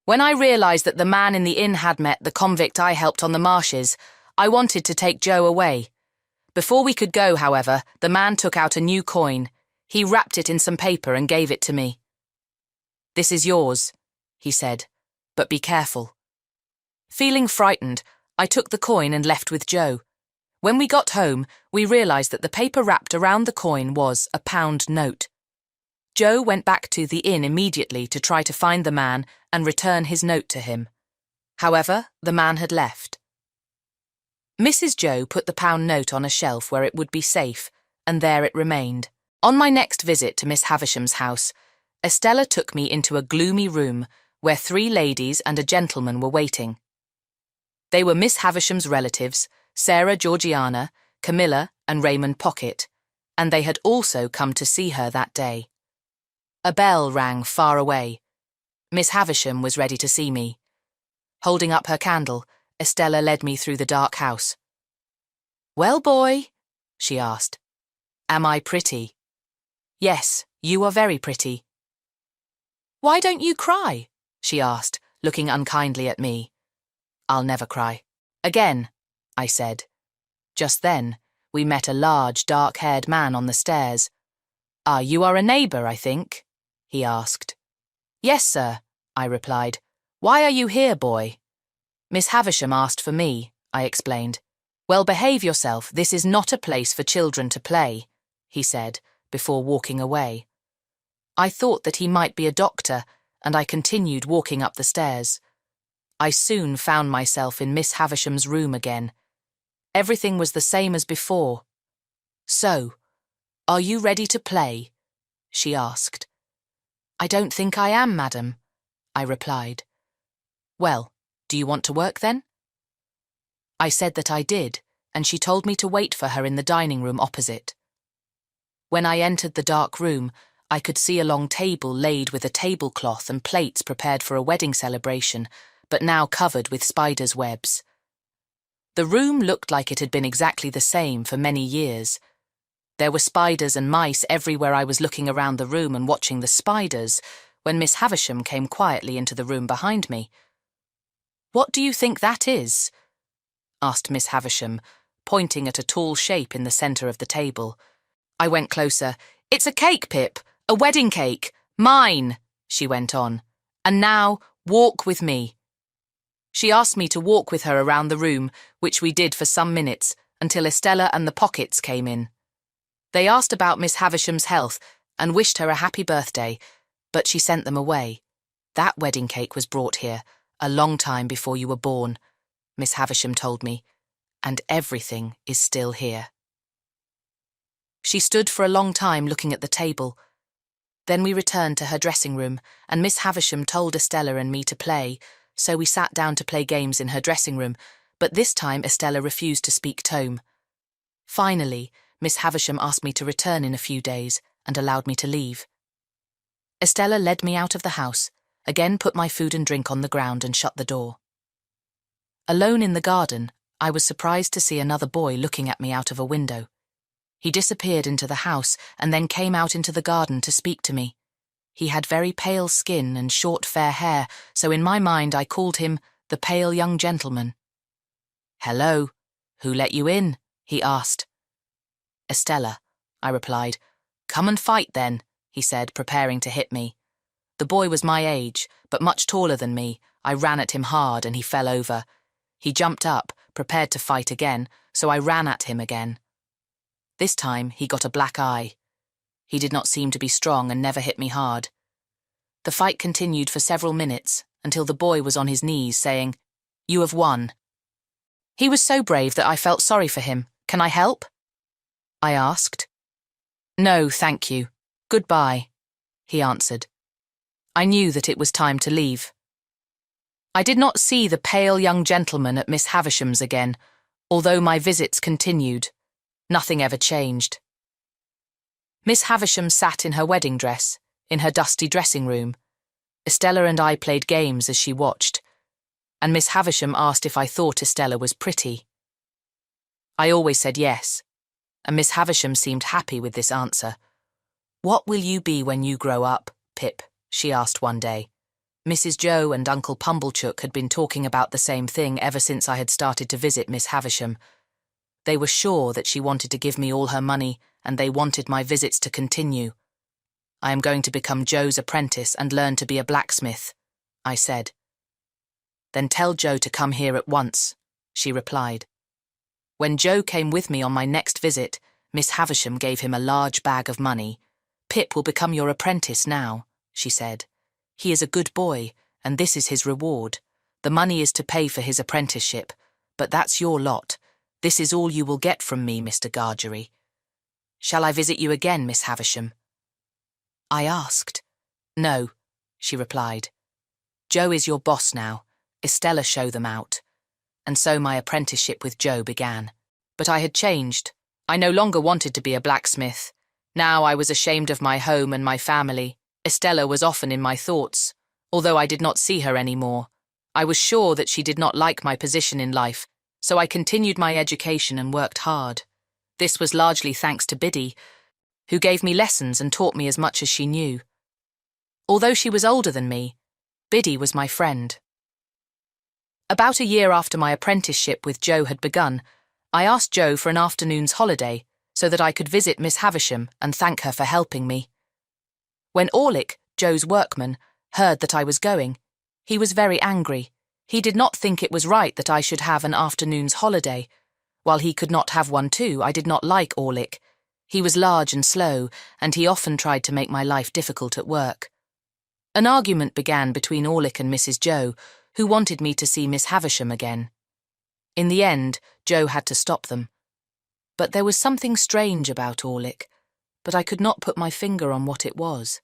When I realised that the man in the inn had met the convict I helped on the marshes, I wanted to take Joe away. Before we could go, however, the man took out a new coin. He wrapped it in some paper and gave it to me. "This is yours," he said, "but be careful." Feeling frightened, I took the coin and left with Joe. When we got home, we realised that the paper wrapped around the coin was a £1 note. Joe went back to the inn immediately to try to find the man and return his note to him. However, the man had left. Mrs. Joe put the £1 note on a shelf where it would be safe, and there it remained. On my next visit to Miss Havisham's house, Estella took me into a gloomy room where 3 ladies and a gentleman were waiting. They were Miss Havisham's relatives, Sarah Georgiana, Camilla and Raymond Pocket, and they had also come to see her that day. A bell rang far away. Miss Havisham was ready to see me. Holding up her candle, Estella led me through the dark house. "Well, boy," she asked, "am I pretty?" "Yes, you are very pretty." "Why don't you cry?" she asked, looking unkindly at me. "I'll never cry." "Again," I said. Just then, we met a large, dark-haired man on the stairs. "Ah, you are a neighbour, I think?" he asked. "Yes, sir," I replied. "Why are you here, boy?" "Miss Havisham asked for me," I explained. "Well, behave yourself. This is not a place for children to play," he said, before walking away. I thought that he might be a doctor, and I continued walking up the stairs. I soon found myself in Miss Havisham's room again. Everything was the same as before. "So, are you ready to play?" she asked. "I don't think I am, madam," I replied. "Well, do you want to work then?" I said that I did, and she told me to wait for her in the dining room opposite. When I entered the dark room, I could see a long table laid with a tablecloth and plates prepared for a wedding celebration, but now covered with spiders' webs. The room looked like it had been exactly the same for many years. There were spiders and mice everywhere. I was looking around the room and watching the spiders when Miss Havisham came quietly into the room behind me. "What do you think that is?" asked Miss Havisham, pointing at a tall shape in the centre of the table. I went closer. "It's a cake, Pip, a wedding cake. Mine," she went on. "And now, walk with me." She asked me to walk with her around the room, which we did for some minutes, until Estella and the Pockets came in. They asked about Miss Havisham's health and wished her a happy birthday, but she sent them away. "That wedding cake was brought here a long time before you were born," Miss Havisham told me, "and everything is still here." She stood for a long time looking at the table. Then we returned to her dressing room, and Miss Havisham told Estella and me to play, so we sat down to play games in her dressing room, but this time Estella refused to speak tome. Finally, Miss Havisham asked me to return in a few days and allowed me to leave. Estella led me out of the house, again put my food and drink on the ground and shut the door. Alone in the garden, I was surprised to see another boy looking at me out of a window. He disappeared into the house and then came out into the garden to speak to me. He had very pale skin and short fair hair, so in my mind I called him the pale young gentleman. "Hello, who let you in?" he asked. "Estella," I replied. "Come and fight then," he said, preparing to hit me. The boy was my age, but much taller than me. I ran at him hard and he fell over. He jumped up, prepared to fight again, so I ran at him again. This time he got a black eye. He did not seem to be strong and never hit me hard. The fight continued for several minutes until the boy was on his knees saying, "You have won." He was so brave that I felt sorry for him. "Can I help?" I asked. "No, thank you. Goodbye," he answered. I knew that it was time to leave. I did not see the pale young gentleman at Miss Havisham's again, although my visits continued. Nothing ever changed. Miss Havisham sat in her wedding dress, in her dusty dressing room. Estella and I played games as she watched, and Miss Havisham asked if I thought Estella was pretty. I always said yes, and Miss Havisham seemed happy with this answer. "What will you be when you grow up, Pip?" she asked one day. Mrs. Joe and Uncle Pumblechook had been talking about the same thing ever since I had started to visit Miss Havisham. They were sure that she wanted to give me all her money, and they wanted my visits to continue. I am going to become Joe's apprentice and learn to be a blacksmith, I said. Then tell Joe to come here at once, she replied. When Joe came with me on my next visit, Miss Havisham gave him a large bag of money. Pip will become your apprentice now, she said. He is a good boy, and this is his reward. The money is to pay for his apprenticeship, but that's your lot. This is all you will get from me, Mr. Gargery. Shall I visit you again, Miss Havisham? I asked. No, she replied. Joe is your boss now. Estella show them out. And so my apprenticeship with Joe began. But I had changed. I no longer wanted to be a blacksmith. Now I was ashamed of my home and my family. Estella was often in my thoughts, although I did not see her anymore. I was sure that she did not like my position in life, so I continued my education and worked hard. This was largely thanks to Biddy, who gave me lessons and taught me as much as she knew. Although she was older than me, Biddy was my friend. About a year after my apprenticeship with Joe had begun, I asked Joe for an afternoon's holiday so that I could visit Miss Havisham and thank her for helping me. When Orlick, Joe's workman, heard that I was going, he was very angry. He did not think it was right that I should have an afternoon's holiday. While he could not have one too, I did not like Orlick. He was large and slow, and he often tried to make my life difficult at work. An argument began between Orlick and Mrs. Joe, who wanted me to see Miss Havisham again. In the end, Joe had to stop them. But there was something strange about Orlick, but I could not put my finger on what it was.